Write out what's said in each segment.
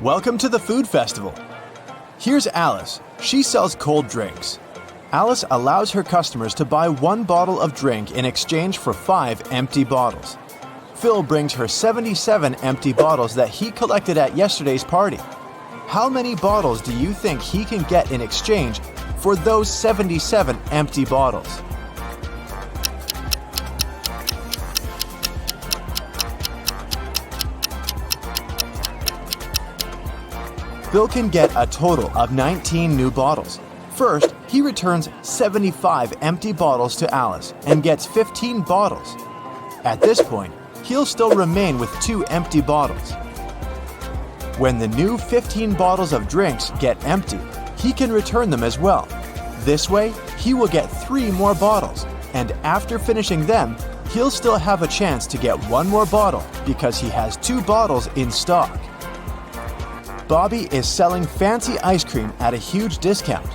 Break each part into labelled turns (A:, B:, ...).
A: Welcome to the food festival. Here's Alice. She sells cold drinks. Alice allows her customers to buy 1 bottle of drink in exchange for 5 empty bottles. Phil brings her 77 empty bottles that he collected at yesterday's party. How many bottles do you think he can get in exchange for those 77 empty bottles? Phil can get a total of 19 new bottles. First, he returns 75 empty bottles to Alice and gets 15 bottles. At this point, he'll still remain with 2 empty bottles. When the new 15 bottles of drinks get empty, he can return them as well. This way, he will get 3 more bottles, and after finishing them, he'll still have a chance to get 1 more bottle because he has 2 bottles in stock. Bobby is selling fancy ice cream at a huge discount.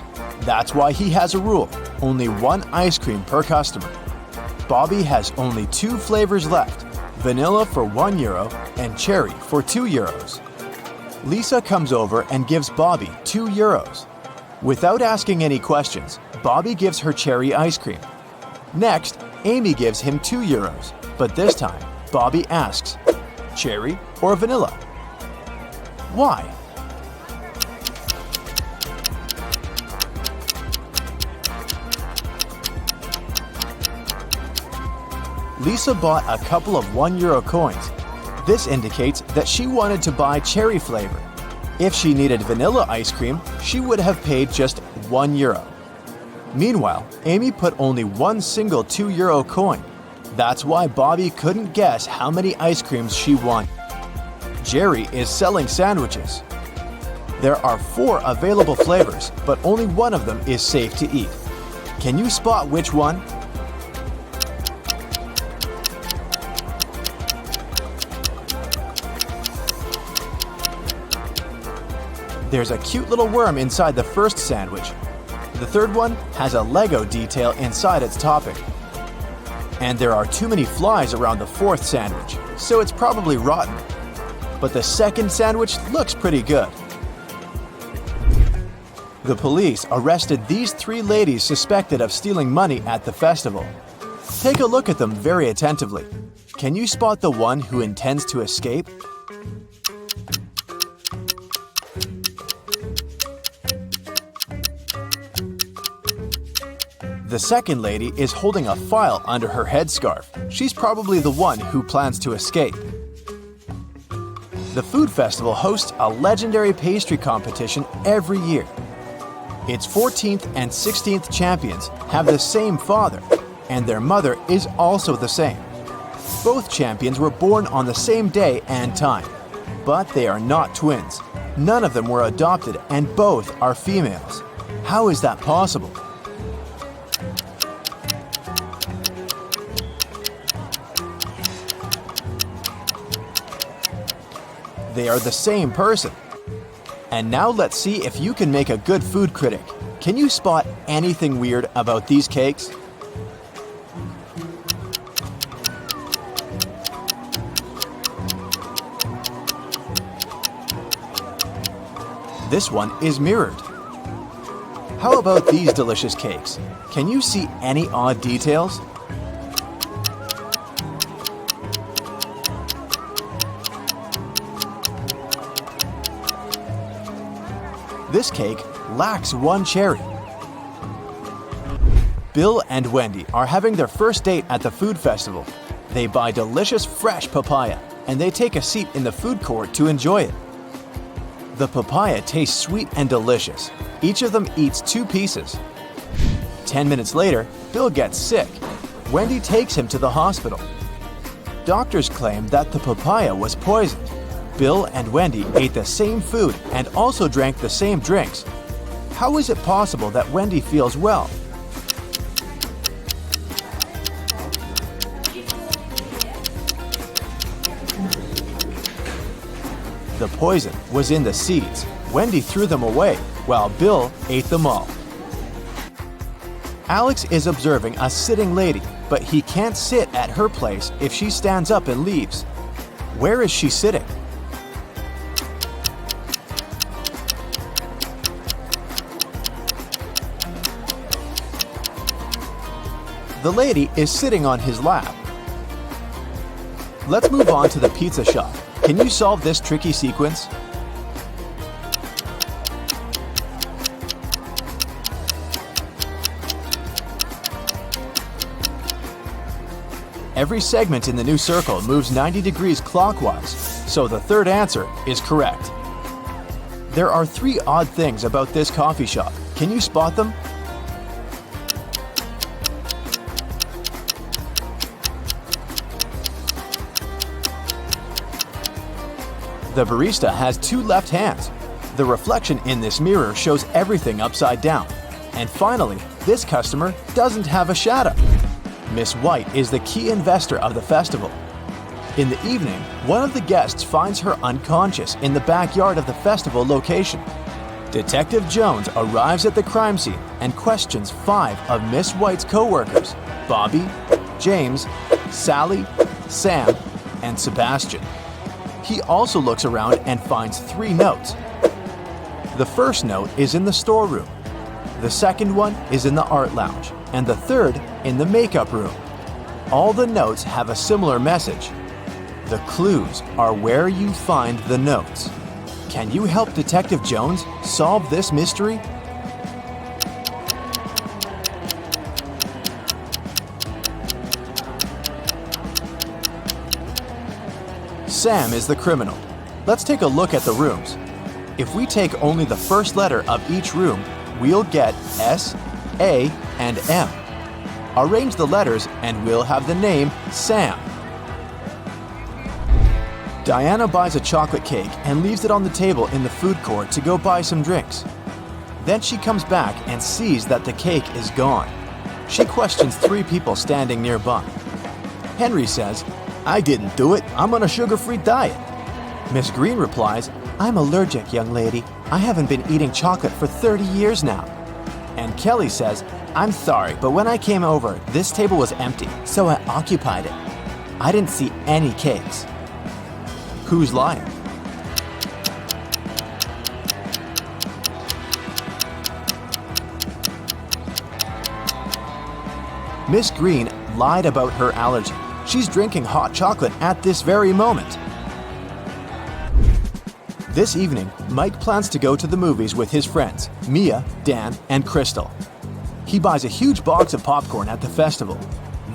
A: That's why he has a rule: only 1 ice cream per customer. Bobby has only 2 flavors left: vanilla for €1 and cherry for €2. Lisa comes over and gives Bobby €2. Without asking any questions, Bobby gives her cherry ice cream. Next, Amy gives him €2, but this time, Bobby asks, cherry or vanilla? Why? Lisa bought a couple of €1 coins. This indicates that she wanted to buy cherry flavor. If she needed vanilla ice cream, she would have paid just €1. Meanwhile, Amy put only 1 single €2 coin. That's why Bobby couldn't guess how many ice creams she wanted. Jerry is selling sandwiches. There are 4 available flavors, but only one of them is safe to eat. Can you spot which one? There's a cute little worm inside the first sandwich. The third one has a Lego detail inside its topping. And there are too many flies around the 4th sandwich, so it's probably rotten. But the second sandwich looks pretty good. The police arrested these 3 ladies suspected of stealing money at the festival. Take a look at them very attentively. Can you spot the one who intends to escape? The second lady is holding a file under her headscarf. She's probably the one who plans to escape. The food festival hosts a legendary pastry competition every year. Its 14th and 16th champions have the same father, and their mother is also the same. Both champions were born on the same day and time, but they are not twins. None of them were adopted, and both are females. How is that possible? They are the same person. And now let's see if you can make a good food critic. Can you spot anything weird about these cakes? This one is mirrored. How about these delicious cakes? Can you see any odd details? This cake lacks 1 cherry. Bill and Wendy are having their first date at the food festival. They buy delicious fresh papaya, and they take a seat in the food court to enjoy it. The papaya tastes sweet and delicious. Each of them eats 2 pieces. 10 minutes later, Bill gets sick. Wendy takes him to the hospital. Doctors claim that the papaya was poisoned. Bill and Wendy ate the same food and also drank the same drinks. How is it possible that Wendy feels well? The poison was in the seeds. Wendy threw them away, while Bill ate them all. Alex is observing a sitting lady, but he can't sit at her place if she stands up and leaves. Where is she sitting? The lady is sitting on his lap. Let's move on to the pizza shop. Can you solve this tricky sequence? Every segment in the new circle moves 90 degrees clockwise, so the third answer is correct. There are 3 odd things about this coffee shop. Can you spot them? The barista has 2 left hands. The reflection in this mirror shows everything upside down. And finally, this customer doesn't have a shadow. Miss White is the key investor of the festival. In the evening, one of the guests finds her unconscious in the backyard of the festival location. Detective Jones arrives at the crime scene and questions 5 of Miss White's co-workers: Bobby, James, Sally, Sam, and Sebastian. He also looks around and finds 3 notes. The first note is in the storeroom. The second one is in the art lounge, and the third in the makeup room. All the notes have a similar message. The clues are where you find the notes. Can you help Detective Jones solve this mystery? Sam is the criminal. Let's take a look at the rooms. If we take only the first letter of each room, we'll get S, A, and M. Arrange the letters and we'll have the name Sam. Diana buys a chocolate cake and leaves it on the table in the food court to go buy some drinks. Then she comes back and sees that the cake is gone. She questions 3 people standing nearby. Henry says, "I didn't do it. I'm on a sugar-free diet." Miss Green replies, "I'm allergic, young lady. I haven't been eating chocolate for 30 years now." And Kelly says, "I'm sorry, but when I came over, this table was empty, so I occupied it. I didn't see any cakes." Who's lying? Miss Green lied about her allergy. She's drinking hot chocolate at this very moment. This evening, Mike plans to go to the movies with his friends, Mia, Dan, and Crystal. He buys a huge box of popcorn at the festival.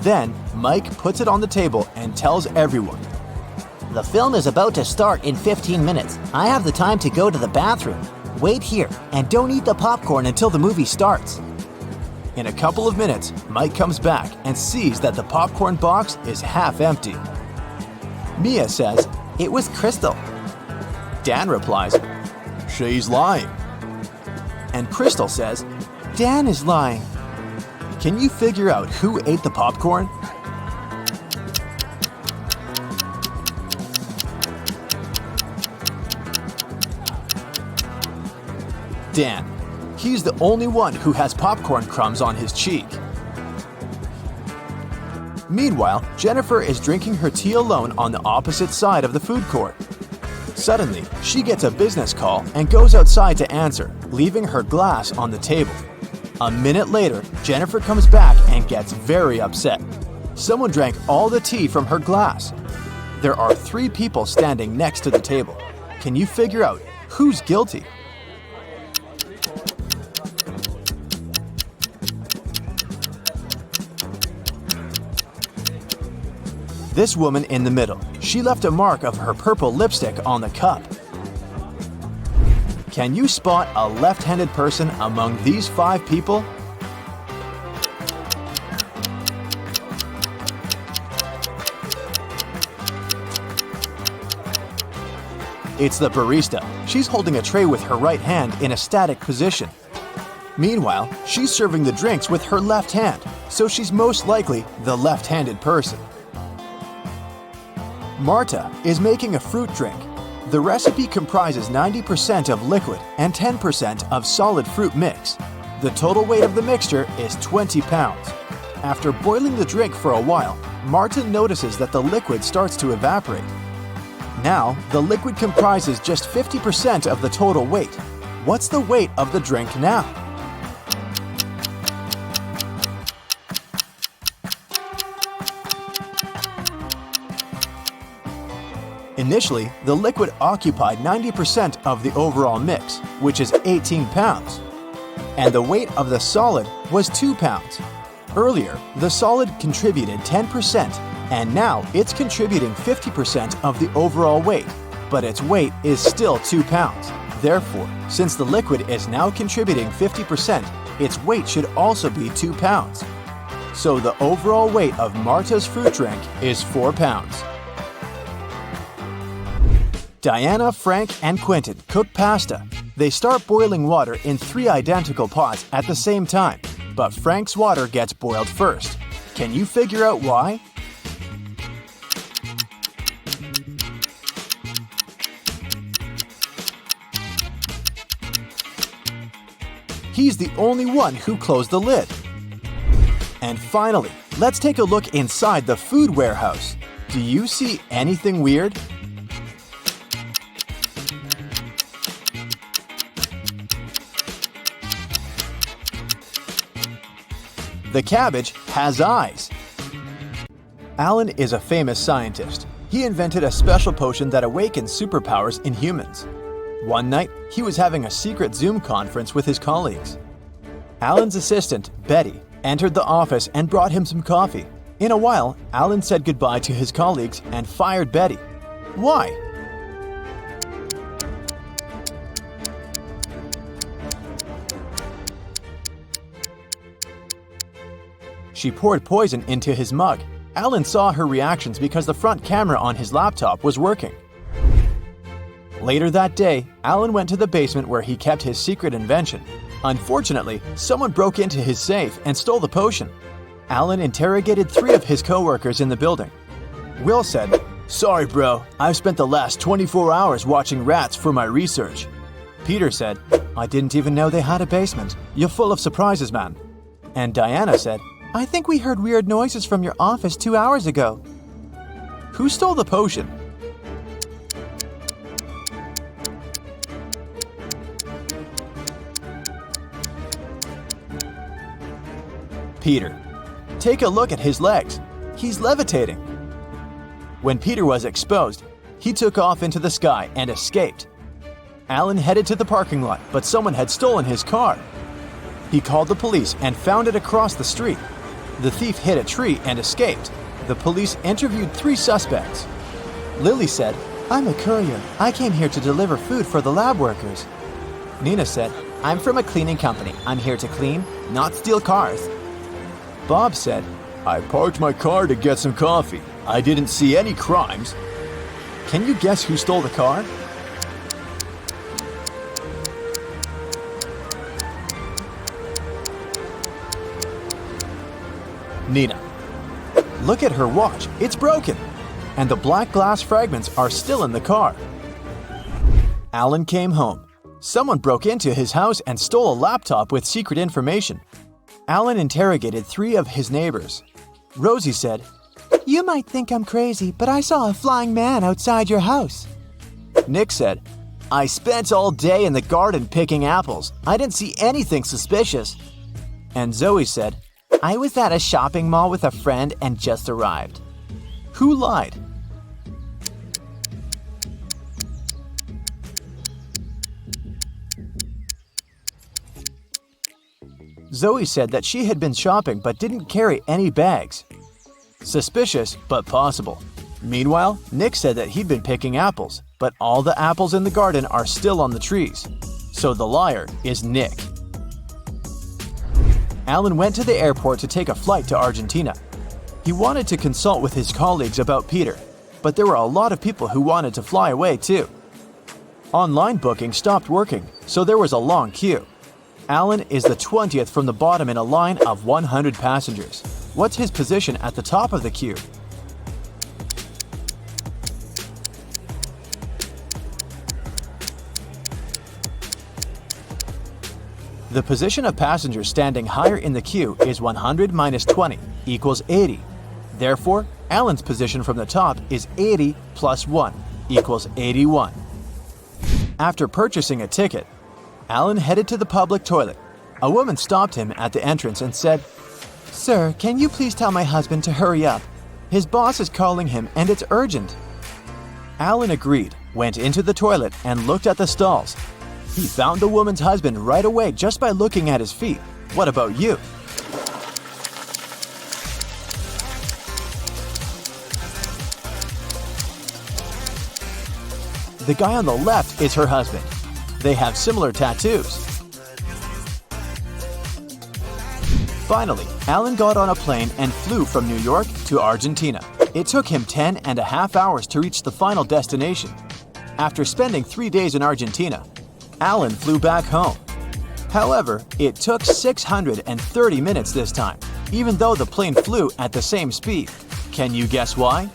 A: Then, Mike puts it on the table and tells everyone,
B: The film is about to start in 15 minutes. I have the time to go to the bathroom. Wait here and don't eat the popcorn until the movie starts.
A: In a couple of minutes, Mike comes back and sees that the popcorn box is half empty. Mia says,
B: It was Crystal.
A: Dan replies, "She's lying." And Crystal says, "Dan is lying." Can you figure out who ate the popcorn? Dan. He's the only one who has popcorn crumbs on his cheek. Meanwhile, Jennifer is drinking her tea alone on the opposite side of the food court. Suddenly, she gets a business call and goes outside to answer, leaving her glass on the table. A minute later, Jennifer comes back and gets very upset. Someone drank all the tea from her glass. There are 3 people standing next to the table. Can you figure out who's guilty? This woman in the middle. She left a mark of her purple lipstick on the cup. Can you spot a left-handed person among these 5 people? It's the barista. She's holding a tray with her right hand in a static position. Meanwhile, she's serving the drinks with her left hand, so she's most likely the left-handed person. Marta is making a fruit drink. The recipe comprises 90% of liquid and 10% of solid fruit mix. The total weight of the mixture is 20 pounds. After boiling the drink for a while, Marta notices that the liquid starts to evaporate. Now, the liquid comprises just 50% of the total weight. What's the weight of the drink now? Initially, the liquid occupied 90% of the overall mix, which is 18 pounds, and the weight of the solid was 2 pounds. Earlier, the solid contributed 10%, and now it's contributing 50% of the overall weight, but its weight is still 2 pounds. Therefore, since the liquid is now contributing 50%, its weight should also be 2 pounds. So the overall weight of Marta's fruit drink is 4 pounds. Diana, Frank, and Quentin cook pasta. They start boiling water in 3 identical pots at the same time, but Frank's water gets boiled first. Can you figure out why? He's the only one who closed the lid. And finally, let's take a look inside the food warehouse. Do you see anything weird? The cabbage has eyes. Alan is a famous scientist. He invented a special potion that awakens superpowers in humans. One night, he was having a secret Zoom conference with his colleagues. Alan's assistant, Betty, entered the office and brought him some coffee. In a while, Alan said goodbye to his colleagues and fired Betty. Why? She poured poison into his mug. Alan saw her reactions because the front camera on his laptop was working. Later that day, Alan went to the basement where he kept his secret invention. Unfortunately, someone broke into his safe and stole the potion. Alan interrogated 3 of his co-workers in the building. Will said, "Sorry bro, I've spent the last 24 hours watching rats for my research." Peter said, "I didn't even know they had a basement. You're full of surprises, man." And Diana said, "I think we heard weird noises from your office 2 hours ago." Who stole the potion? Peter. Take a look at his legs. He's levitating. When Peter was exposed, he took off into the sky and escaped. Alan headed to the parking lot, but someone had stolen his car. He called the police and found it across the street. The thief hit a tree and escaped. The police interviewed 3 suspects. Lily said, "I'm a courier. I came here to deliver food for the lab workers." Nina said, "I'm from a cleaning company. I'm here to clean, not steal cars." Bob said, "I parked my car to get some coffee. I didn't see any crimes." Can you guess who stole the car? Nina. Look at her watch. It's broken. And the black glass fragments are still in the car. Alan came home. Someone broke into his house and stole a laptop with secret information. Alan interrogated 3 of his neighbors. Rosie said, "You might think I'm crazy, but I saw a flying man outside your house." Nick said, "I spent all day in the garden picking apples. I didn't see anything suspicious." And Zoe said, "I was at a shopping mall with a friend and just arrived." Who lied? Zoe said that she had been shopping but didn't carry any bags. Suspicious, but possible. Meanwhile, Nick said that he'd been picking apples, but all the apples in the garden are still on the trees. So the liar is Nick. Alan went to the airport to take a flight to Argentina. He wanted to consult with his colleagues about Peter, but there were a lot of people who wanted to fly away too. Online booking stopped working, so there was a long queue. Alan is the 20th from the bottom in a line of 100 passengers. What's his position at the top of the queue? The position of passengers standing higher in the queue is 100 minus 20 equals 80. Therefore, Alan's position from the top is 80 plus 1 equals 81. After purchasing a ticket, Alan headed to the public toilet. A woman stopped him at the entrance and said, "Sir, can you please tell my husband to hurry up? His boss is calling him and it's urgent." Alan agreed, went into the toilet, and looked at the stalls. He found the woman's husband right away just by looking at his feet. What about you? The guy on the left is her husband. They have similar tattoos. Finally, Alan got on a plane and flew from New York to Argentina. It took him 10.5 hours to reach the final destination. After spending 3 days in Argentina, Alan flew back home. However, it took 630 minutes this time, even though the plane flew at the same speed. Can you guess why?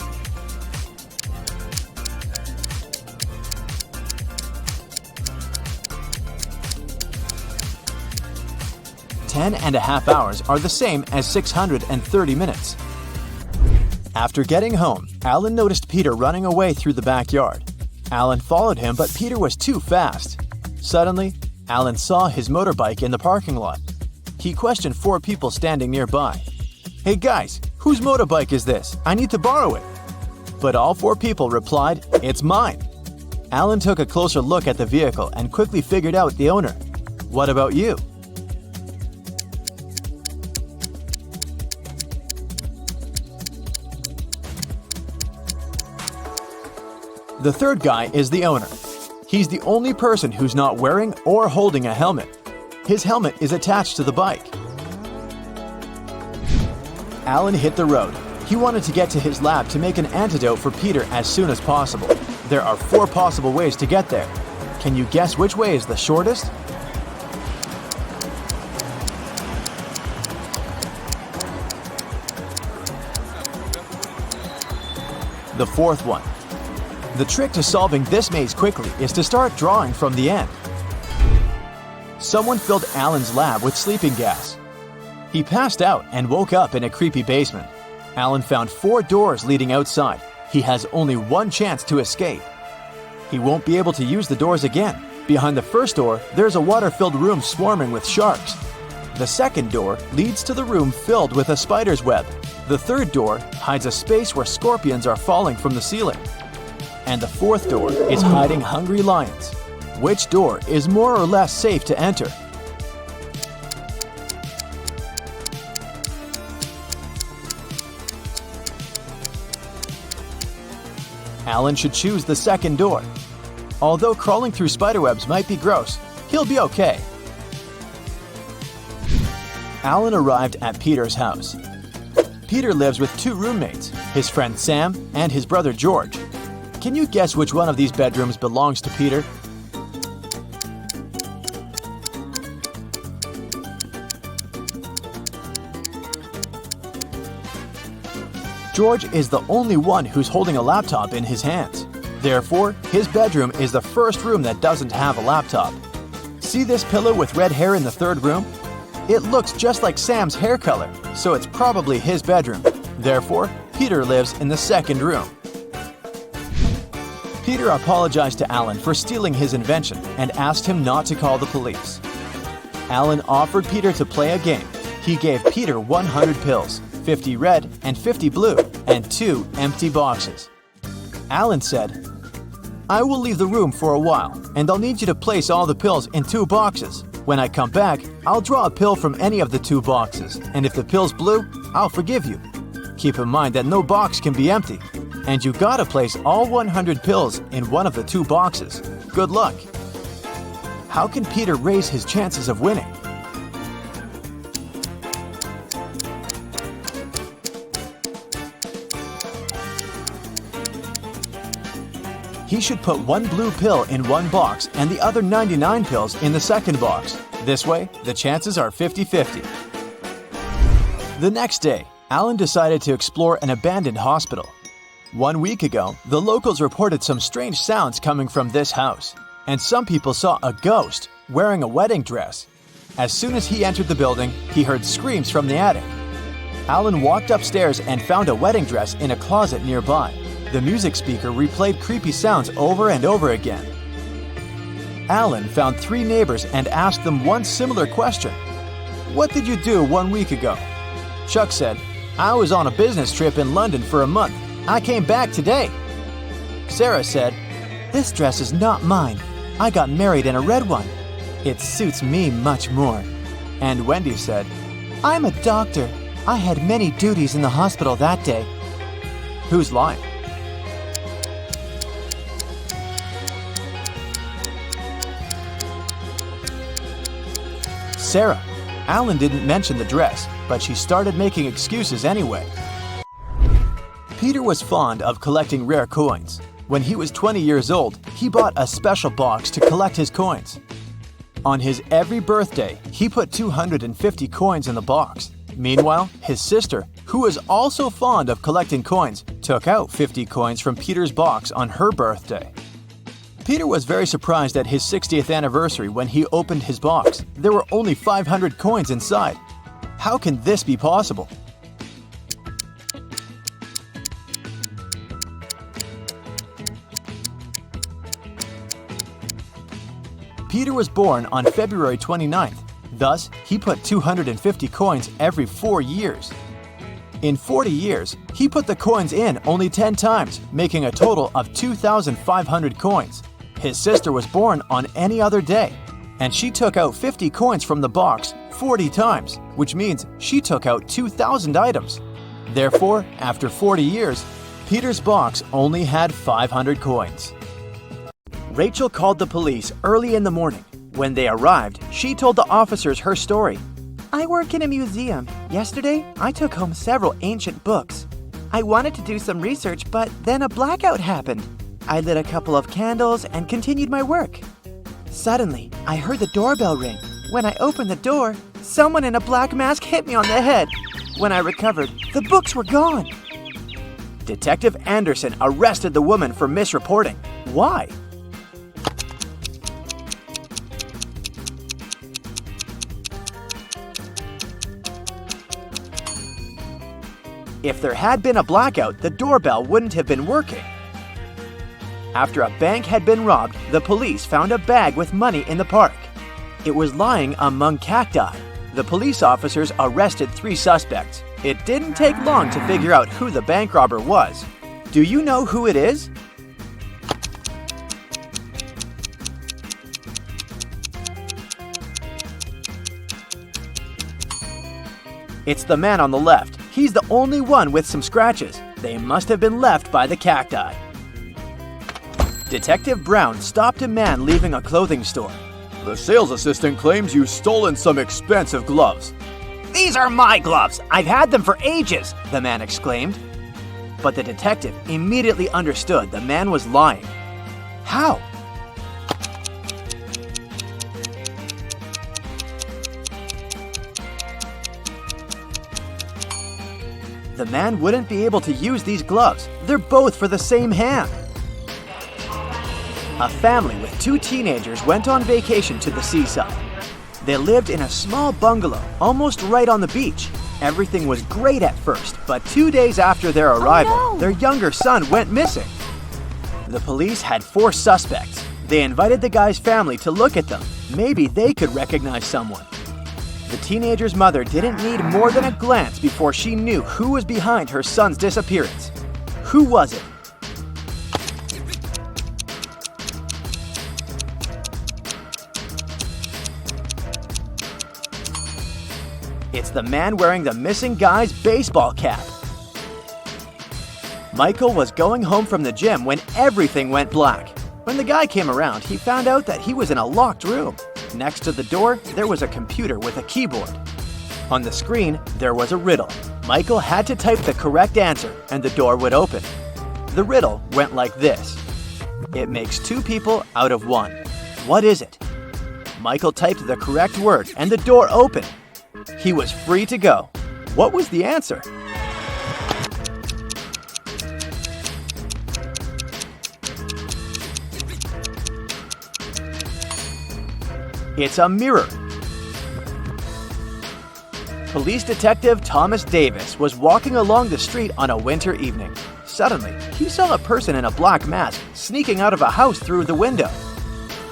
A: Ten and a half hours are the same as 630 minutes. After getting home, Alan noticed Peter running away through the backyard. Alan followed him, but Peter was too fast. Suddenly, Alan saw his motorbike in the parking lot. He questioned 4 people standing nearby. "Hey guys, whose motorbike is this? I need to borrow it." But all 4 people replied, "It's mine." Alan took a closer look at the vehicle and quickly figured out the owner. What about you? The third guy is the owner. He's the only person who's not wearing or holding a helmet. His helmet is attached to the bike. Alan hit the road. He wanted to get to his lab to make an antidote for Peter as soon as possible. There are 4 possible ways to get there. Can you guess which way is the shortest? The 4th one. The trick to solving this maze quickly is to start drawing from the end. Someone filled Alan's lab with sleeping gas. He passed out and woke up in a creepy basement. Alan found 4 doors leading outside. He has only 1 chance to escape. He won't be able to use the doors again. Behind the first door, there's a water-filled room swarming with sharks. The second door leads to the room filled with a spider's web. The third door hides a space where scorpions are falling from the ceiling. And the 4th door is hiding hungry lions. Which door is more or less safe to enter? Alan should choose the second door. Although crawling through spiderwebs might be gross, he'll be okay. Alan arrived at Peter's house. Peter lives with 2 roommates, his friend Sam and his brother George. Can you guess which one of these bedrooms belongs to Peter? George is the only one who's holding a laptop in his hands. Therefore, his bedroom is the first room that doesn't have a laptop. See this pillow with red hair in the 3rd room? It looks just like Sam's hair color, so it's probably his bedroom. Therefore, Peter lives in the 2nd room. Peter apologized to Alan for stealing his invention and asked him not to call the police. Alan offered Peter to play a game. He gave Peter 100 pills, 50 red and 50 blue, and 2 empty boxes. Alan said, "I will leave the room for a while, and I'll need you to place all the pills in 2 boxes. When I come back, I'll draw a pill from any of the 2 boxes, and if the pill's blue, I'll forgive you. Keep in mind that no box can be empty. And you gotta place all 100 pills in one of the 2 boxes. Good luck." How can Peter raise his chances of winning? He should put 1 blue pill in 1 box and the other 99 pills in the 2nd box. This way, the chances are 50-50. The next day, Alan decided to explore an abandoned hospital. 1 week ago, the locals reported some strange sounds coming from this house, and some people saw a ghost wearing a wedding dress. As soon as he entered the building, he heard screams from the attic. Alan walked upstairs and found a wedding dress in a closet nearby. The music speaker replayed creepy sounds over and over again. Alan found 3 neighbors and asked them one similar question. "What did you do 1 week ago?" Chuck said, "I was on a business trip in London for a month. I came back today." Sarah said, "This dress is not mine. I got married in a red one. It suits me much more." And Wendy said, "I'm a doctor. I had many duties in the hospital that day." Who's lying? Sarah. Alan didn't mention the dress, but she started making excuses anyway. Peter was fond of collecting rare coins. When he was 20 years old, he bought a special box to collect his coins. On his every birthday, he put 250 coins in the box. Meanwhile, his sister, who was also fond of collecting coins, took out 50 coins from Peter's box on her birthday. Peter was very surprised at his 60th anniversary when he opened his box. There were only 500 coins inside. How can this be possible? Peter was born on February 29th. Thus, he put 250 coins every 4 years. In 40 years, he put the coins in only 10 times, making a total of 2,500 coins. His sister was born on any other day, and she took out 50 coins from the box 40 times, which means she took out 2,000 items. Therefore, after 40 years, Peter's box only had 500 coins. Rachel called the police early in the morning. When they arrived, she told the officers her story.
C: "I work in a museum. Yesterday, I took home several ancient books. I wanted to do some research, but then a blackout happened. I lit a couple of candles and continued my work. Suddenly, I heard the doorbell ring. When I opened the door, someone in a black mask hit me on the head. When I recovered, the books were gone."
A: Detective Anderson arrested the woman for misreporting. Why? If there had been a blackout, the doorbell wouldn't have been working. After a bank had been robbed, the police found a bag with money in the park. It was lying among cacti. The police officers arrested 3 suspects. It didn't take long to figure out who the bank robber was. Do you know who it is? It's the man on the left. He's the only one with some scratches. They must have been left by the cacti. Detective Brown stopped a man leaving a clothing store. "The sales assistant claims you've stolen some expensive gloves." "These are my gloves! I've had them for ages!" the man exclaimed. But the detective immediately understood the man was lying. How? The man wouldn't be able to use these gloves. They're both for the same hand. A family with 2 teenagers went on vacation to the seaside. They lived in a small bungalow, almost right on the beach. Everything was great at first, but 2 days after their arrival, their younger son went missing. The police had 4 suspects. They invited the guy's family to look at them. Maybe they could recognize someone. The teenager's mother didn't need more than a glance before she knew who was behind her son's disappearance. Who was it? It's the man wearing the missing guy's baseball cap. Michael was going home from the gym when everything went black. When the guy came around, he found out that he was in a locked room. Next to the door, there was a computer with a keyboard. On the screen, there was a riddle. Michael had to type the correct answer, and the door would open. The riddle went like this. It makes 2 people out of 1. What is it? Michael typed the correct word, and the door opened. He was free to go. What was the answer? It's a mirror. Police detective Thomas Davis was walking along the street on a winter evening. Suddenly, he saw a person in a black mask sneaking out of a house through the window.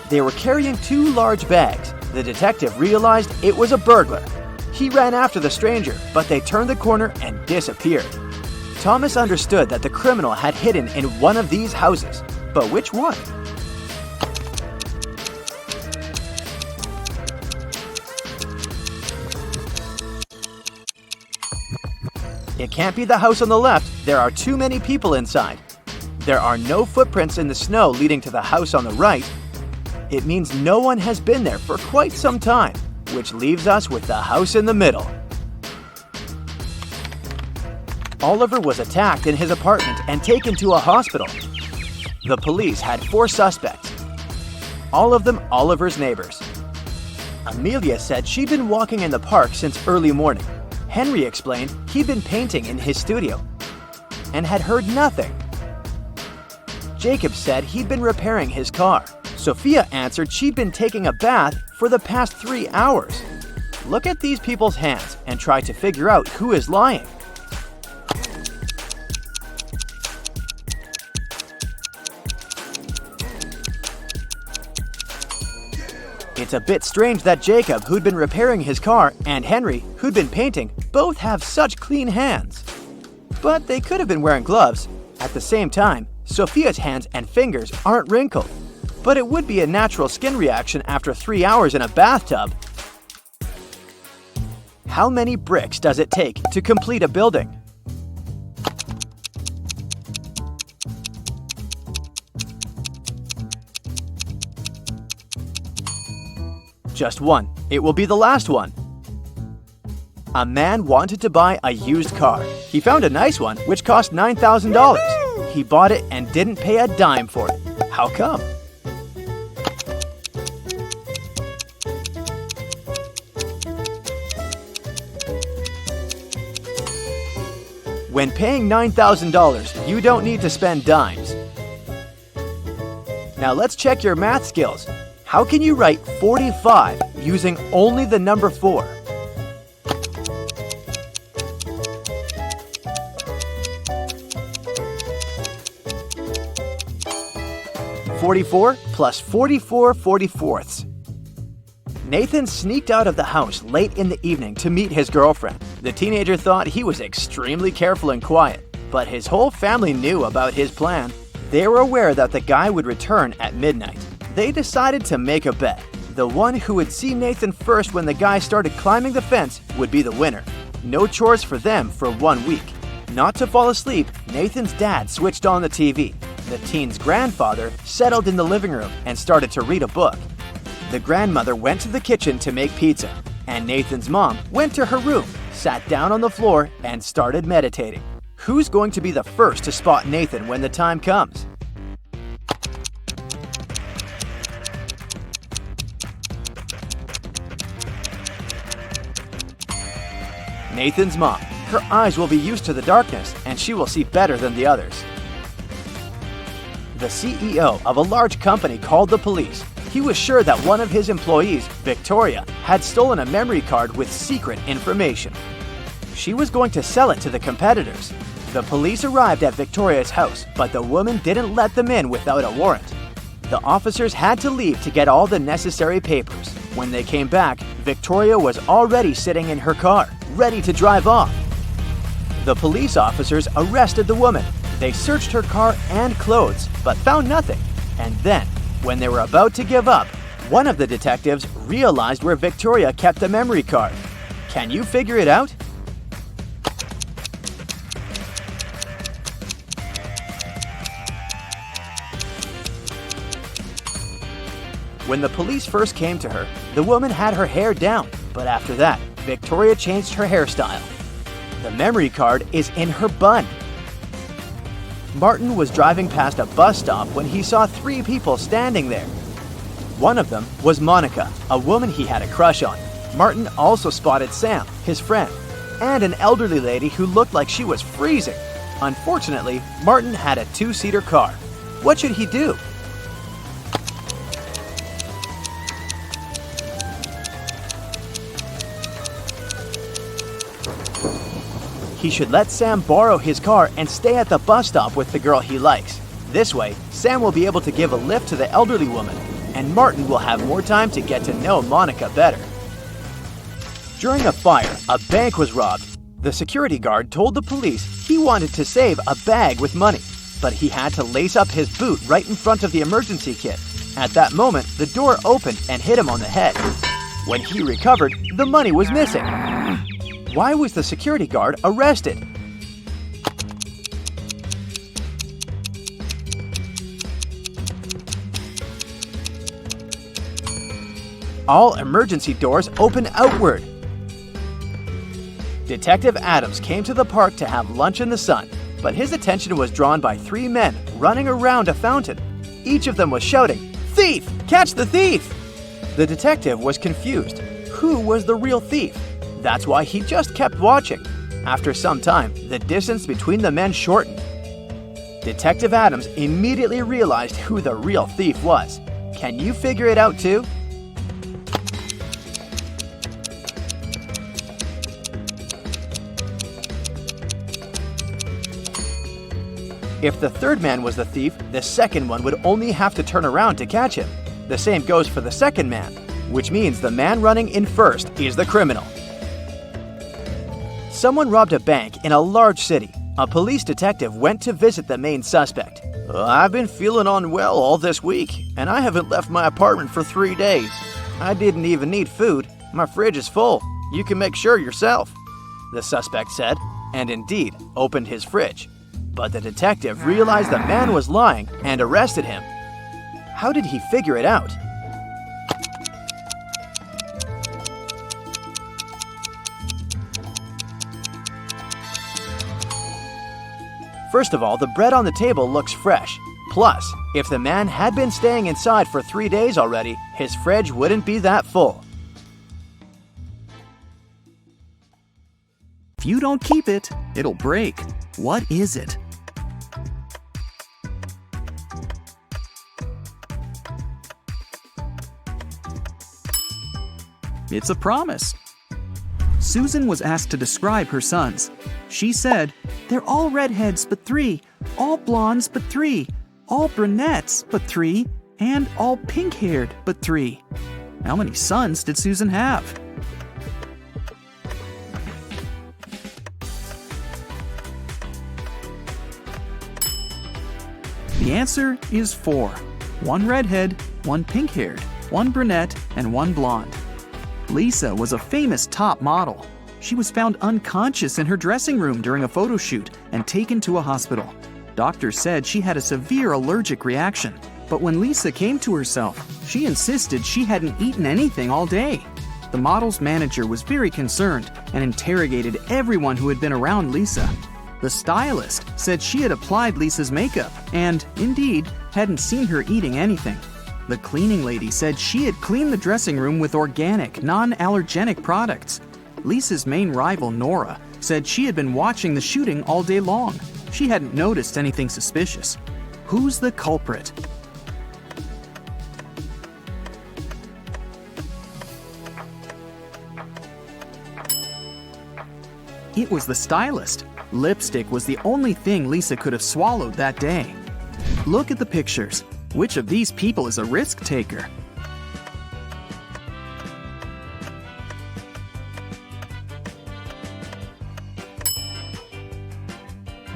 A: They were carrying 2 large bags. The detective realized it was a burglar. He ran after the stranger, but they turned the corner and disappeared. Thomas understood that the criminal had hidden in one of these houses, but which one? It can't be the house on the left. There are too many people inside. There are no footprints in the snow leading to the house on the right. It means no one has been there for quite some time, which leaves us with the house in the middle. Oliver was attacked in his apartment and taken to a hospital. The police had 4 suspects, all of them Oliver's neighbors. Amelia said she'd been walking in the park since early morning. Henry explained he'd been painting in his studio and had heard nothing. Jacob said he'd been repairing his car. Sophia answered she'd been taking a bath for the past 3 hours. Look at these people's hands and try to figure out who is lying. It's a bit strange that Jacob, who'd been repairing his car, and Henry, who'd been painting, both have such clean hands. But they could have been wearing gloves. At the same time, Sophia's hands and fingers aren't wrinkled. But it would be a natural skin reaction after 3 hours in a bathtub. How many bricks does it take to complete a building? Just 1. It will be the last one. A man wanted to buy a used car. He found a nice one which cost $9,000. He bought it and didn't pay a dime for it. How come? When paying $9,000, you don't need to spend dimes. Now let's check your math skills. How can you write 45 using only the number 4? (44 plus 44 44ths). Nathan sneaked out of the house late in the evening to meet his girlfriend. The teenager thought he was extremely careful and quiet, but his whole family knew about his plan. They were aware that the guy would return at midnight. They decided to make a bet. The one who would see Nathan first when the guy started climbing the fence would be the winner. No chores for them for 1 week. Not to fall asleep, Nathan's dad switched on the TV. The teen's grandfather settled in the living room and started to read a book. The grandmother went to the kitchen to make pizza, and Nathan's mom went to her room, sat down on the floor, and started meditating. Who's going to be the first to spot Nathan when the time comes? Nathan's mom. Her eyes will be used to the darkness, and she will see better than the others. The CEO of a large company called the police. He was sure that one of his employees, Victoria, had stolen a memory card with secret information. She was going to sell it to the competitors. The police arrived at Victoria's house, but the woman didn't let them in without a warrant. The officers had to leave to get all the necessary papers. When they came back, Victoria was already sitting in her car, ready to drive off. The police officers arrested the woman. They searched her car and clothes, but found nothing. And then, when they were about to give up, one of the detectives realized where Victoria kept the memory card. Can you figure it out? When the police first came to her, the woman had her hair down, but after that, Victoria changed her hairstyle. The memory card is in her bun. Martin was driving past a bus stop when he saw 3 people standing there. One of them was Monica, a woman he had a crush on. Martin also spotted Sam, his friend, and an elderly lady who looked like she was freezing. Unfortunately, Martin had a 2-seater car. What should he do? He should let Sam borrow his car and stay at the bus stop with the girl he likes. This way, Sam will be able to give a lift to the elderly woman, and Martin will have more time to get to know Monica better. During a fire, a bank was robbed. The security guard told the police He wanted to save a bag with money, but he had to lace up his boot right in front of the emergency kit. At that moment, the door opened and hit him on the head. When he recovered, the money was missing. Why was the security guard arrested? All emergency doors open outward. Detective Adams came to the park to have lunch in the sun, but his attention was drawn by 3 men running around a fountain. Each of them was shouting, "Thief! Catch the thief!" The detective was confused. Who was the real thief? That's why he just kept watching. After some time, the distance between the men shortened. Detective Adams immediately realized who the real thief was. Can you figure it out too? If the third man was the thief, the second one would only have to turn around to catch him. The same goes for the second man, which means the man running in first is the criminal. Someone robbed a bank in a large city. A police detective went to visit the main suspect. "I've been feeling unwell all this week, and I haven't left my apartment for 3 days. I didn't even need food. My fridge is full. You can make sure yourself," the suspect said, and indeed opened his fridge. But the detective realized the man was lying and arrested him. How did he figure it out? First of all, the bread on the table looks fresh. Plus, if the man had been staying inside for 3 days already, his fridge wouldn't be that full.
D: If you don't keep it, it'll break. What is it? It's a promise. Susan was asked to describe her sons. She said, "They're all redheads but 3, all blondes but 3, all brunettes but 3, and all pink-haired but 3. How many sons did Susan have? The answer is 4. 1 redhead, 1 pink-haired, 1 brunette, and 1 blonde. Lisa was a famous top model. She was found unconscious in her dressing room during a photo shoot and taken to a hospital. Doctors said she had a severe allergic reaction, but when Lisa came to herself, she insisted she hadn't eaten anything all day. The model's manager was very concerned and interrogated everyone who had been around Lisa. The stylist said she had applied Lisa's makeup and, indeed, hadn't seen her eating anything. The cleaning lady said she had cleaned the dressing room with organic, non-allergenic products. Lisa's main rival, Nora, said she had been watching the shooting all day long. She hadn't noticed anything suspicious. Who's the culprit? It was the stylist. Lipstick was the only thing Lisa could have swallowed that day. Look at the pictures. Which of these people is a risk taker?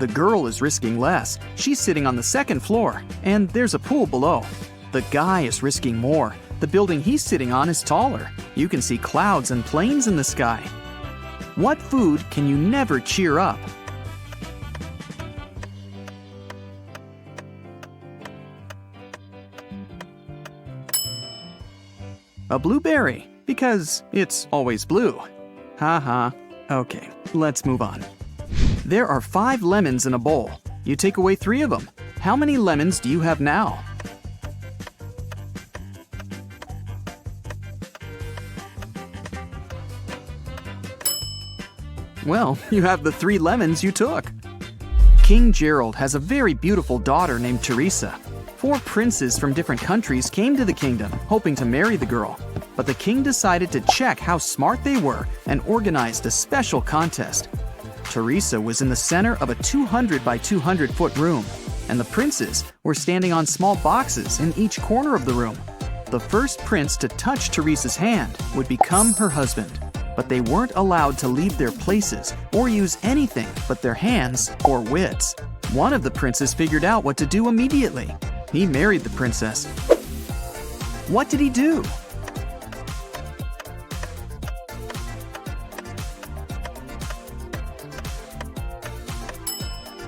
D: The girl is risking less. She's sitting on the second floor, and there's a pool below. The guy is risking more. The building he's sitting on is taller. You can see clouds and planes in the sky. What food can you never cheer up? A blueberry, because it's always blue. Haha. Okay, let's move on. There are 5 lemons in a bowl. You take away 3 of them. How many lemons do you have now? Well, you have the 3 lemons you took. King Gerald has a very beautiful daughter named Teresa. 4 princes from different countries came to the kingdom, hoping to marry the girl. But the king decided to check how smart they were and organized a special contest. Teresa was in the center of a 200 by 200 foot room, and the princes were standing on small boxes in each corner of the room. The first prince to touch Teresa's hand would become her husband. but they weren't allowed to leave their places or use anything but their hands or wits. One of the princes figured out what to do immediately. He married the princess. What did he do?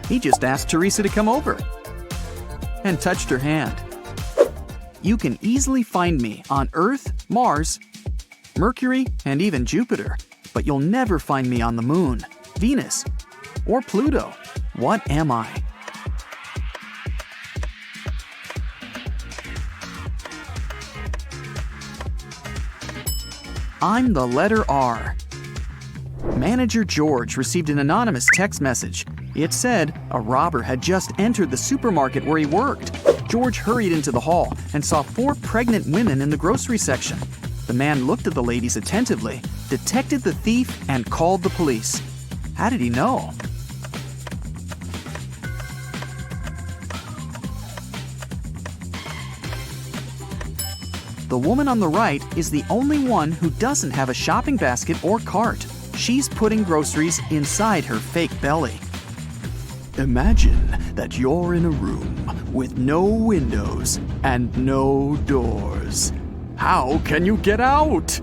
D: He just asked Teresa to come over and touched her hand. You can easily find me on Earth, Mars, Mercury, and even Jupiter, but you'll never find me on the Moon, Venus, or Pluto. What am I? I'm the letter R. Manager George received an anonymous text message. It said a robber had just entered the supermarket where he worked. George hurried into the hall and saw 4 pregnant women in the grocery section. The man looked at the ladies attentively, detected the thief, and called the police. How did he know? The woman on the right is the only one who doesn't have a shopping basket or cart. She's putting groceries inside her fake belly. Imagine that you're in a room with no windows and no doors. How can you get out?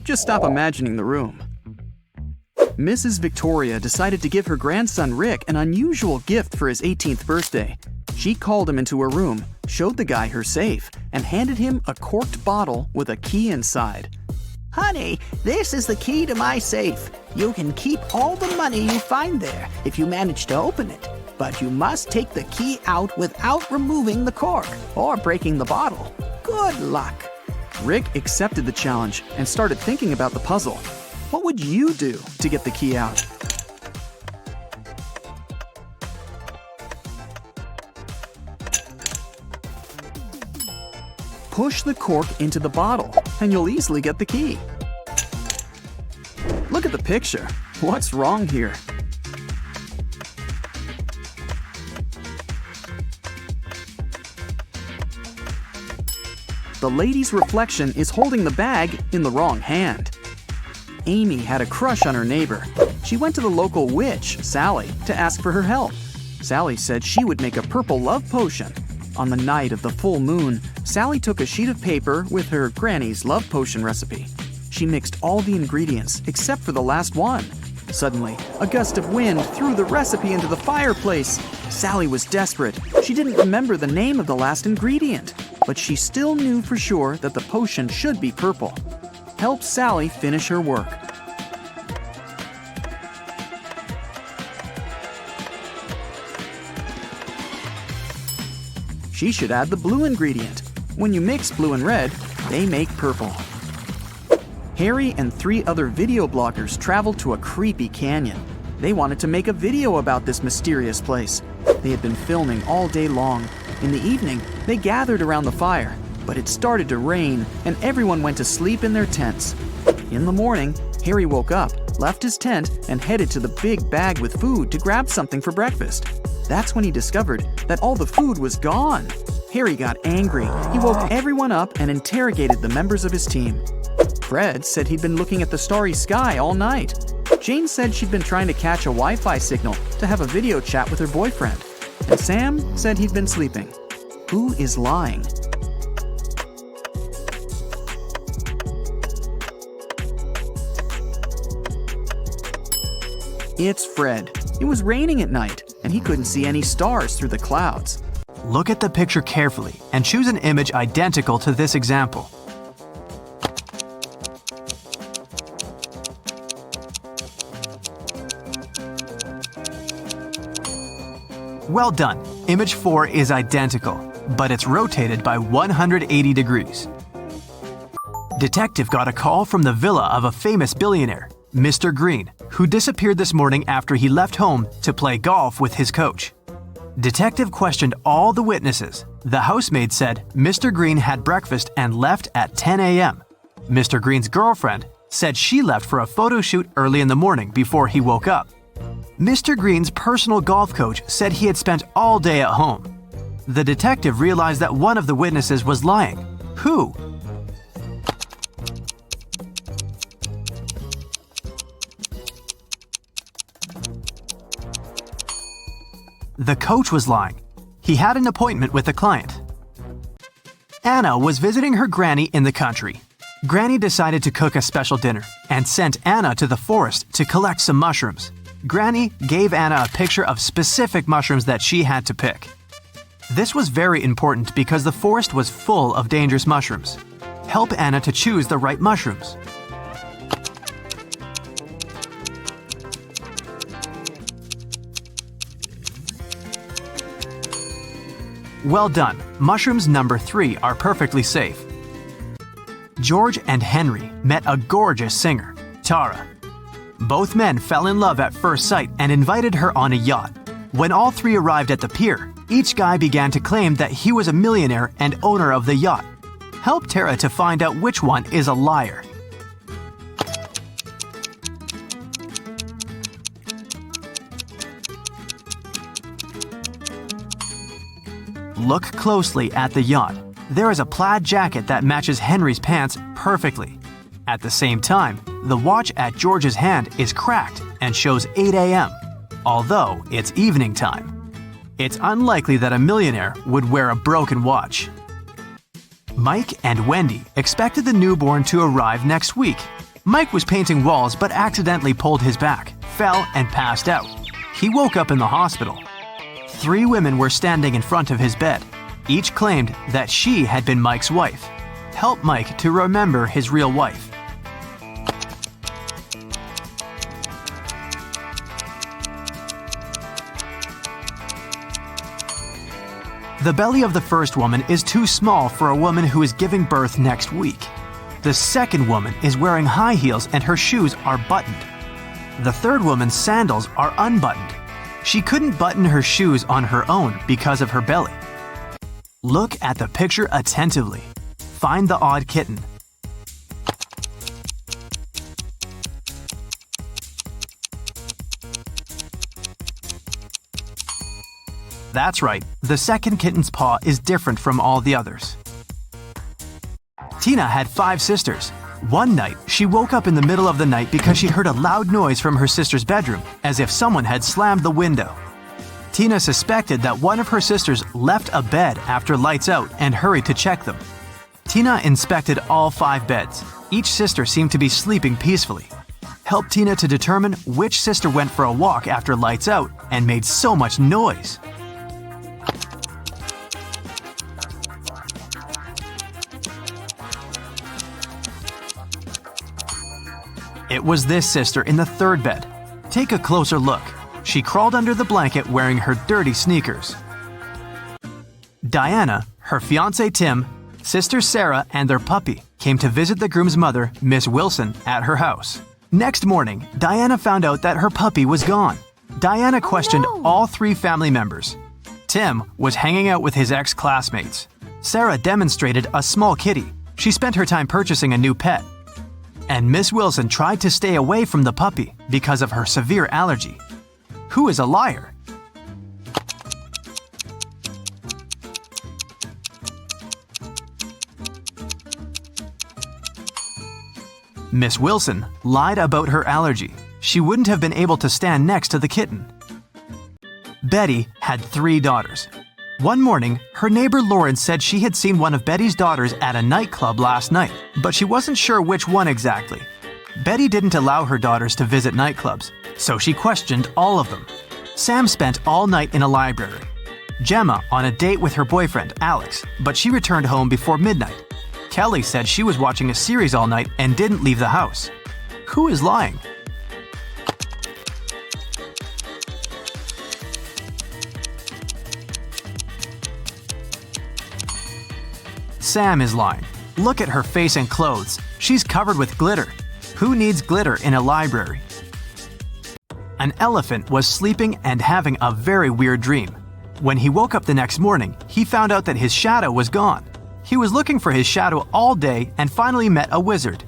D: Just stop imagining the room. Mrs. Victoria decided to give her grandson Rick an unusual gift for his 18th birthday. She called him into her room, showed the guy her safe, and handed him a corked bottle with a key inside.
E: Honey, this is the key to my safe. You can keep all the money you find there if you manage to open it. But you must take the key out without removing the cork or breaking the bottle. Good luck.
D: Rick accepted the challenge and started thinking about the puzzle. What would you do to get the key out? Push the cork into the bottle, and you'll easily get the key. Look at the picture. What's wrong here? The lady's reflection is holding the bag in the wrong hand. Amy had a crush on her neighbor. She went to the local witch, Sally, to ask for her help. Sally said she would make a purple love potion. On the night of the full moon, Sally took a sheet of paper with her granny's love potion recipe. She mixed all the ingredients except for the last one. Suddenly, a gust of wind threw the recipe into the fireplace. Sally was desperate. She didn't remember the name of the last ingredient, but she still knew for sure that the potion should be purple. Help Sally finish her work. She should add the blue ingredient. When you mix blue and red, they make purple. Harry and 3 other video bloggers traveled to a creepy canyon. They wanted to make a video about this mysterious place. They had been filming all day long. In the evening, they gathered around the fire, but it started to rain and everyone went to sleep in their tents. In the morning, Harry woke up, left his tent, and headed to the big bag with food to grab something for breakfast. That's when he discovered that all the food was gone. Harry got angry. He woke everyone up and interrogated the members of his team. Fred said he'd been looking at the starry sky all night. Jane said she'd been trying to catch a Wi-Fi signal to have a video chat with her boyfriend. And Sam said he'd been sleeping. Who is lying? It's Fred. It was raining at night, and he couldn't see any stars through the clouds.
A: Look at the picture carefully and choose an image identical to this example. Well done. Image 4 is identical, but it's rotated by 180 degrees. Detective got a call from the villa of a famous billionaire, Mr. Green, who disappeared this morning after he left home to play golf with his coach. Detective questioned all the witnesses. The housemaid said Mr. Green had breakfast and left at 10 a.m. Mr. Green's girlfriend said she left for a photo shoot early in the morning before he woke up. Mr. Green's personal golf coach said he had spent all day at home. The detective realized that one of the witnesses was lying. Who? The coach was lying. He had an appointment with a client. Anna was visiting her granny in the country. Granny decided to cook a special dinner and sent Anna to the forest to collect some mushrooms. Granny gave Anna a picture of specific mushrooms that she had to pick. This was very important because the forest was full of dangerous mushrooms. Help Anna to choose the right mushrooms. Well done. Mushrooms number 3 are perfectly safe. George and Henry met a gorgeous singer, Tara. Both men fell in love at first sight and invited her on a yacht. When all 3 arrived at the pier, each guy began to claim that he was a millionaire and owner of the yacht. Help Tara to find out which one is a liar. Look closely at the yacht. There is a plaid jacket that matches Henry's pants perfectly. At the same time, the watch at George's hand is cracked and shows 8 a.m., although it's evening time. It's unlikely that a millionaire would wear a broken watch. Mike and Wendy expected the newborn to arrive next week. Mike was painting walls but accidentally pulled his back, fell, and passed out. He woke up in the hospital. 3 women were standing in front of his bed. Each claimed that she had been Mike's wife. Help Mike to remember his real wife. The belly of the first woman is too small for a woman who is giving birth next week. The second woman is wearing high heels and her shoes are buttoned. The third woman's sandals are unbuttoned. She couldn't button her shoes on her own because of her belly. Look at the picture attentively. Find the odd kitten. That's right, the second kitten's paw is different from all the others. Tina had 5 sisters. One night, she woke up in the middle of the night because she heard a loud noise from her sister's bedroom, as if someone had slammed the window. Tina suspected that one of her sisters left a bed after lights out and hurried to check them. Tina inspected all 5 beds. Each sister seemed to be sleeping peacefully. Help Tina to determine which sister went for a walk after lights out and made so much noise. It was this sister in the 3rd bed. Take a closer look. She crawled under the blanket wearing her dirty sneakers. Diana, her fiancé Tim, sister Sarah, and their puppy came to visit the groom's mother, Miss Wilson, at her house. Next morning, Diana found out that her puppy was gone. Diana questioned all 3 family members. Tim was hanging out with his ex-classmates. Sarah demonstrated a small kitty. She spent her time purchasing a new pet. And Miss Wilson tried to stay away from the puppy because of her severe allergy. Who is a liar? Miss Wilson lied about her allergy. She wouldn't have been able to stand next to the kitten. Betty had 3 daughters. One morning, her neighbor Lauren said she had seen one of Betty's daughters at a nightclub last night, but she wasn't sure which one exactly. Betty didn't allow her daughters to visit nightclubs, so she questioned all of them. Sam spent all night in a library. Gemma on a date with her boyfriend, Alex, but she returned home before midnight. Kelly said she was watching a series all night and didn't leave the house. Who is lying? Sam is lying. Look at her face and clothes. She's covered with glitter. Who needs glitter in a library? An elephant was sleeping and having a very weird dream. When he woke up the next morning, he found out that his shadow was gone. He was looking for his shadow all day and finally met a wizard.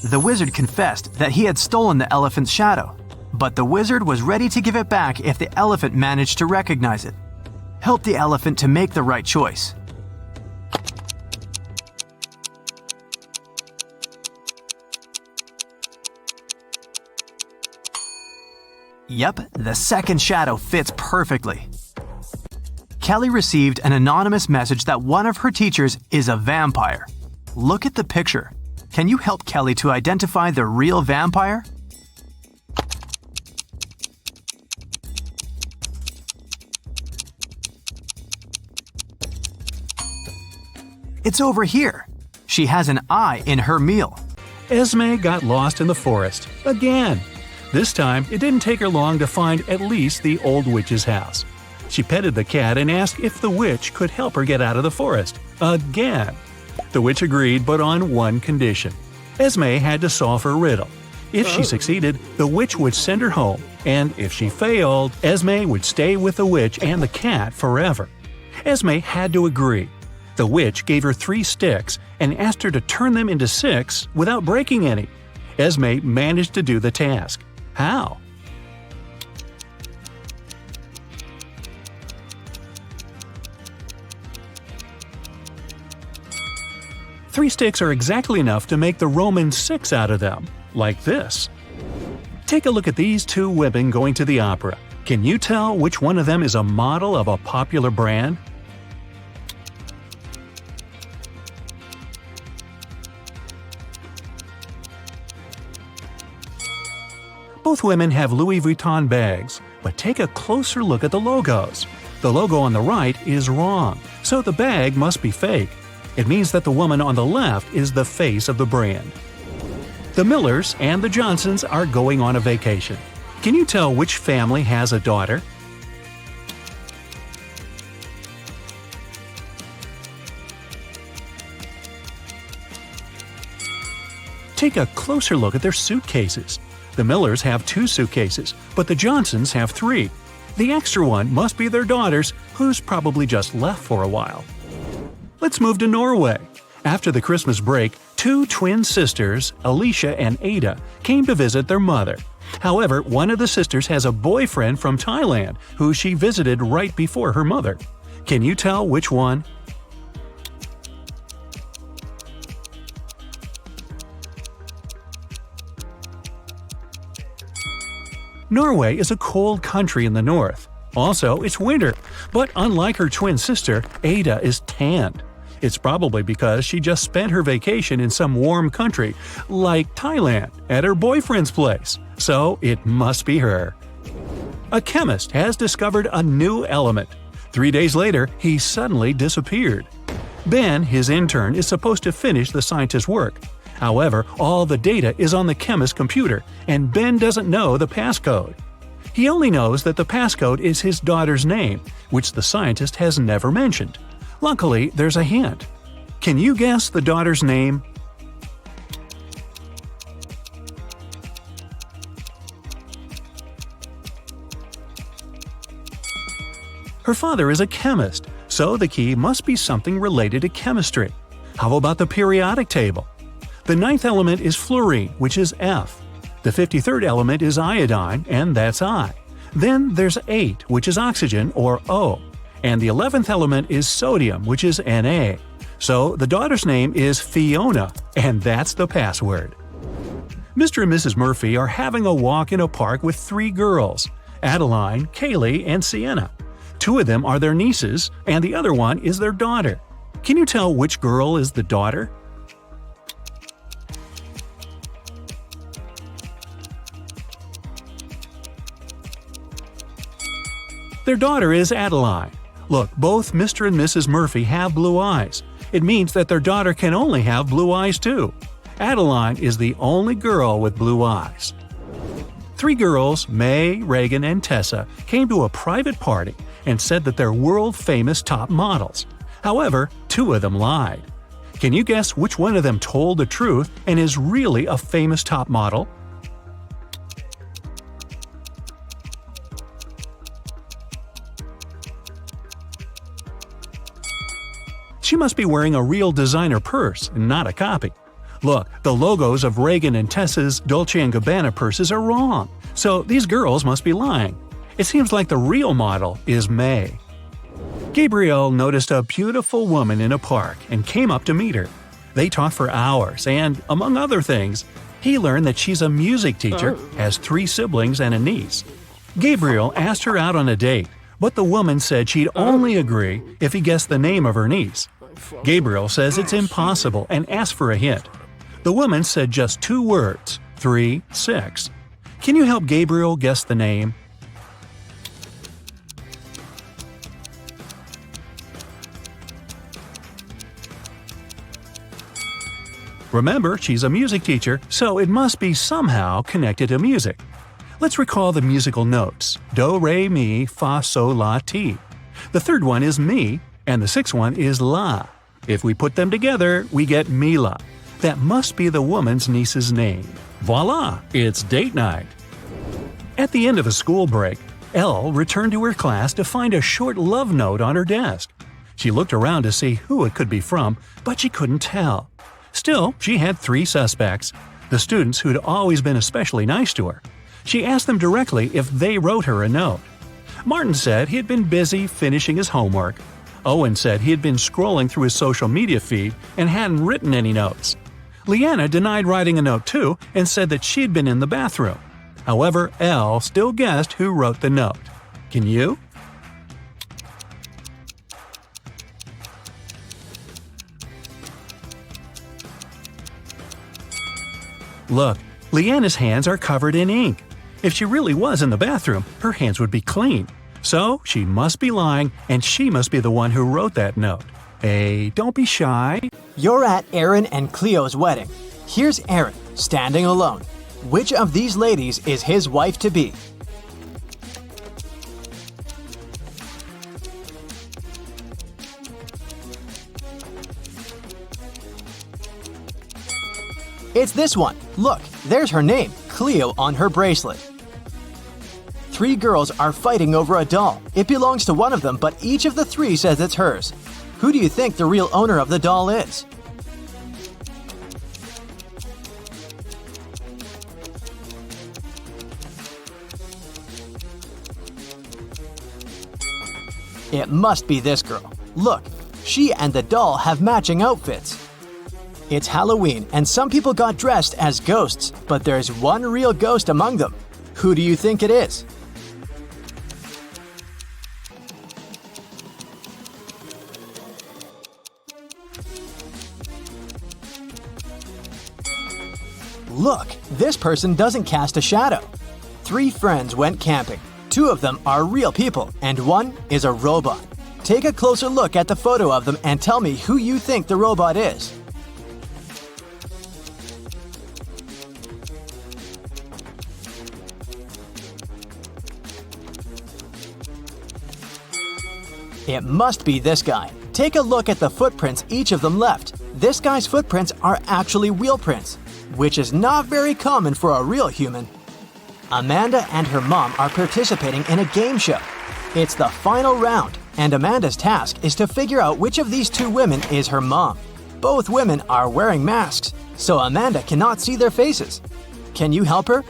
A: The wizard confessed that he had stolen the elephant's shadow, but the wizard was ready to give it back if the elephant managed to recognize it. Help the elephant to make the right choice. Yep, the second shadow fits perfectly. Kelly received an anonymous message that one of her teachers is a vampire. Look at the picture. Can you help Kelly to identify the real vampire? It's over here. She has an eye in her meal.
F: Esme got lost in the forest, again. This time, it didn't take her long to find at least the old witch's house. She petted the cat and asked if the witch could help her get out of the forest, again. The witch agreed, but on one condition. Esme had to solve her riddle. If she succeeded, the witch would send her home, and if she failed, Esme would stay with the witch and the cat forever. Esme had to agree. The witch gave her 3 sticks and asked her to turn them into 6 without breaking any. Esme managed to do the task. How? Three sticks are exactly enough to make the Roman 6 out of them, like this. Take a look at these 2 women going to the opera. Can you tell which one of them is a model of a popular brand? Both women have Louis Vuitton bags, but take a closer look at the logos. The logo on the right is wrong, so the bag must be fake. It means that the woman on the left is the face of the brand. The Millers and the Johnsons are going on a vacation. Can you tell which family has a daughter? Take a closer look at their suitcases. The Millers have 2 suitcases, but the Johnsons have 3. The extra one must be their daughter's, who's probably just left for a while. Let's move to Norway. After the Christmas break, 2 twin sisters, Alicia and Ada, came to visit their mother. However, one of the sisters has a boyfriend from Thailand who she visited right before her mother. Can you tell which one? Norway is a cold country in the north. Also, it's winter, but unlike her twin sister, Ada is tanned. It's probably because she just spent her vacation in some warm country, like Thailand, at her boyfriend's place. So it must be her. A chemist has discovered a new element. 3 days later, he suddenly disappeared. Ben, his intern, is supposed to finish the scientist's work. However, all the data is on the chemist's computer, and Ben doesn't know the passcode. He only knows that the passcode is his daughter's name, which the scientist has never mentioned. Luckily, there's a hint. Can you guess the daughter's name? Her father is a chemist, so the key must be something related to chemistry. How about the periodic table? The 9th element is fluorine, which is F. The 53rd element is iodine, and that's I. Then there's 8, which is oxygen, or O. And the 11th element is sodium, which is Na. So the daughter's name is Fiona, and that's the password. Mr. and Mrs. Murphy are having a walk in a park with 3 girls, Adeline, Kaylee, and Sienna. 2 of them are their nieces, and the other one is their daughter. Can you tell which girl is the daughter? Their daughter is Adeline. Look, both Mr. and Mrs. Murphy have blue eyes. It means that their daughter can only have blue eyes too. Adeline is the only girl with blue eyes. 3 girls, May, Reagan, and Tessa, came to a private party and said that they're world-famous top models. However, 2 of them lied. Can you guess which one of them told the truth and is really a famous top model? She must be wearing a real designer purse, not a copy. Look, the logos of Reagan and Tessa's Dolce & Gabbana purses are wrong, so these girls must be lying. It seems like the real model is May. Gabriel noticed a beautiful woman in a park and came up to meet her. They talked for hours and, among other things, he learned that she's a music teacher, has 3 siblings and a niece. Gabriel asked her out on a date, but the woman said she'd only agree if he guessed the name of her niece. Gabriel says it's impossible and asked for a hint. The woman said just 2 words, 3, 6. Can you help Gabriel guess the name? Remember, she's a music teacher, so it must be somehow connected to music. Let's recall the musical notes: do, re, mi, fa, sol, la, ti. The third one is mi, and the 6th one is la. If we put them together, we get Mila. That must be the woman's niece's name. Voila! It's date night. At the end of the school break, Elle returned to her class to find a short love note on her desk. She looked around to see who it could be from, but she couldn't tell. Still, she had 3 suspects, the students who'd always been especially nice to her. She asked them directly if they wrote her a note. Martin said he had been busy finishing his homework. Owen said he had been scrolling through his social media feed and hadn't written any notes. Leanna denied writing a note too and said that she'd been in the bathroom. However, Elle still guessed who wrote the note. Can you? Look, Leanna's hands are covered in ink. If she really was in the bathroom, her hands would be clean. So she must be lying, and she must be the one who wrote that note. Hey, don't be shy.
A: You're at Aaron and Cleo's wedding. Here's Aaron, standing alone. Which of these ladies is his wife-to-be? It's this one. Look, there's her name, Cleo, on her bracelet. 3 girls are fighting over a doll. It belongs to one of them, but each of the 3 says it's hers. Who do you think the real owner of the doll is? It must be this girl. Look, she and the doll have matching outfits. It's Halloween, and some people got dressed as ghosts, but there's one real ghost among them. Who do you think it is? Look, this person doesn't cast a shadow. 3 friends went camping. 2 of them are real people, and 1 is a robot. Take a closer look at the photo of them and tell me who you think the robot is. It must be this guy. Take a look at the footprints each of them left. This guy's footprints are actually wheel prints, which is not very common for a real human. Amanda and her mom are participating in a game show. It's the final round, and Amanda's task is to figure out which of these 2 women is her mom. Both women are wearing masks, so Amanda cannot see their faces. Can you help her?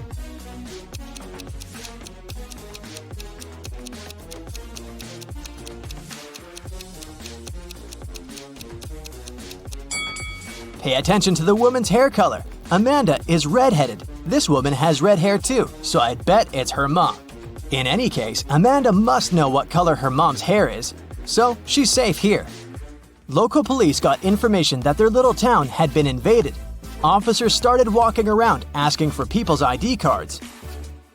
A: Pay attention to the woman's hair color. Amanda is redheaded. This woman has red hair too, so I'd bet it's her mom. In any case, Amanda must know what color her mom's hair is, so she's safe here. Local police got information that their little town had been invaded. Officers started walking around asking for people's ID cards.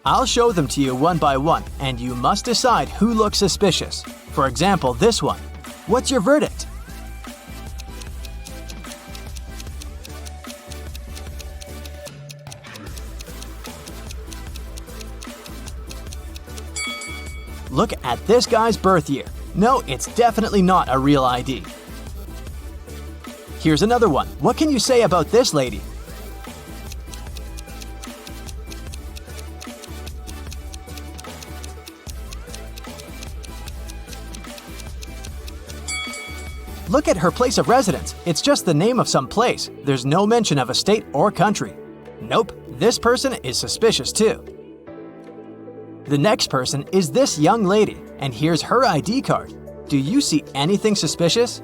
A: I'll show them to you one by one, and you must decide who looks suspicious. For example, this one. What's your verdict? Look at this guy's birth year. No, it's definitely not a real ID. Here's another one. What can you say about this lady? Look at her place of residence. It's just the name of some place. There's no mention of a state or country. Nope, this person is suspicious too. The next person is this young lady, and here's her ID card. Do you see anything suspicious?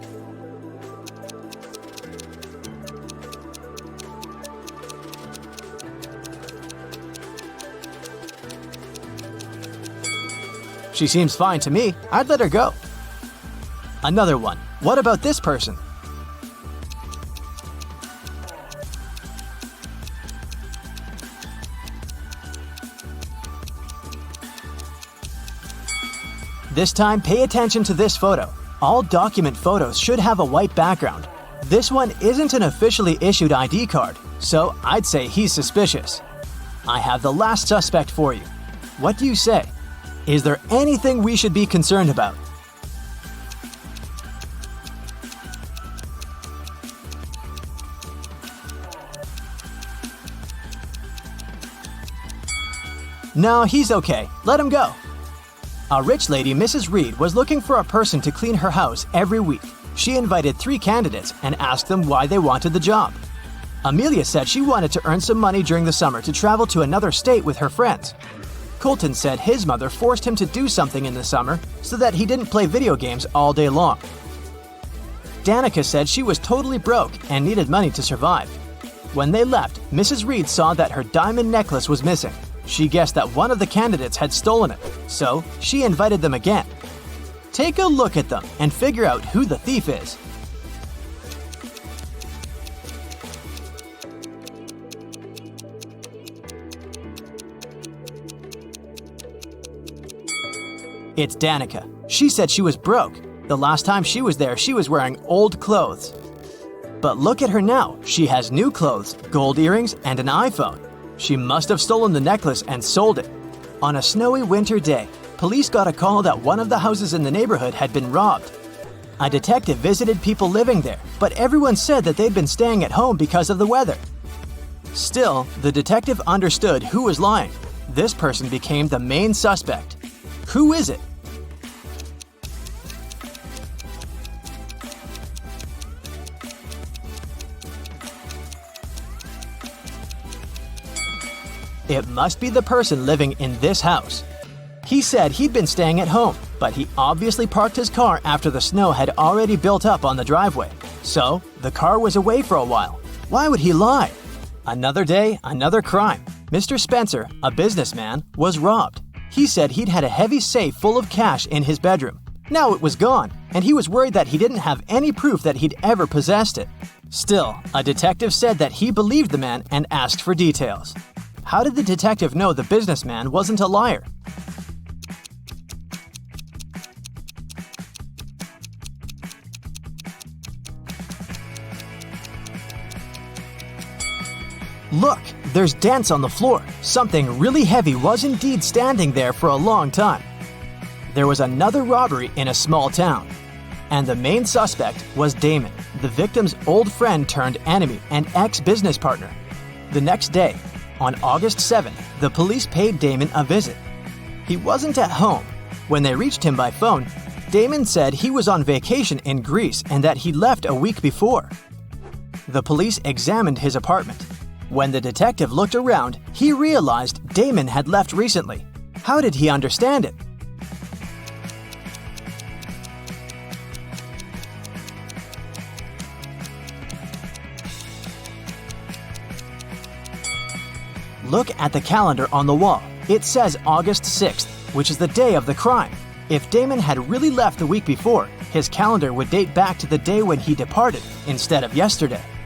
A: She seems fine to me. I'd let her go. Another one. What about this person? This time, pay attention to this photo. All document photos should have a white background. This one isn't an officially issued ID card, so I'd say he's suspicious. I have the last suspect for you. What do you say? Is there anything we should be concerned about? No, he's okay. Let him go. A rich lady, Mrs. Reed, was looking for a person to clean her house every week. She invited 3 candidates and asked them why they wanted the job. Amelia said she wanted to earn some money during the summer to travel to another state with her friends. Colton said his mother forced him to do something in the summer so that he didn't play video games all day long. Danica said she was totally broke and needed money to survive. When they left, Mrs. Reed saw that her diamond necklace was missing. She guessed that one of the candidates had stolen it, so she invited them again. Take a look at them and figure out who the thief is. It's Danica. She said she was broke. The last time she was there, she was wearing old clothes. But look at her now. She has new clothes, gold earrings, and an iPhone. She must have stolen the necklace and sold it. On a snowy winter day, police got a call that one of the houses in the neighborhood had been robbed. A detective visited people living there, but everyone said that they'd been staying at home because of the weather. Still, the detective understood who was lying. This person became the main suspect. Who is it? It must be the person living in this house. He said he'd been staying at home, but he obviously parked his car after the snow had already built up on the driveway. So, the car was away for a while. Why would he lie? Another day, another crime. Mr. Spencer, a businessman, was robbed. He said he'd had a heavy safe full of cash in his bedroom. Now it was gone, and he was worried that he didn't have any proof that he'd ever possessed it. Still, a detective said that he believed the man and asked for details. How did the detective know the businessman wasn't a liar? Look, there's dents on the floor. Something really heavy was indeed standing there for a long time. There was another robbery in a small town, and the main suspect was Damon, the victim's old friend turned enemy and ex-business partner. The next day, on August 7th, the police paid Damon a visit. He wasn't at home. When they reached him by phone, Damon said he was on vacation in Greece and that he left a week before. The police examined his apartment. When the detective looked around, he realized Damon had left recently. How did he understand it? Look at the calendar on the wall. It says August 6th, which is the day of the crime. If Damon had really left the week before, his calendar would date back to the day when he departed instead of yesterday.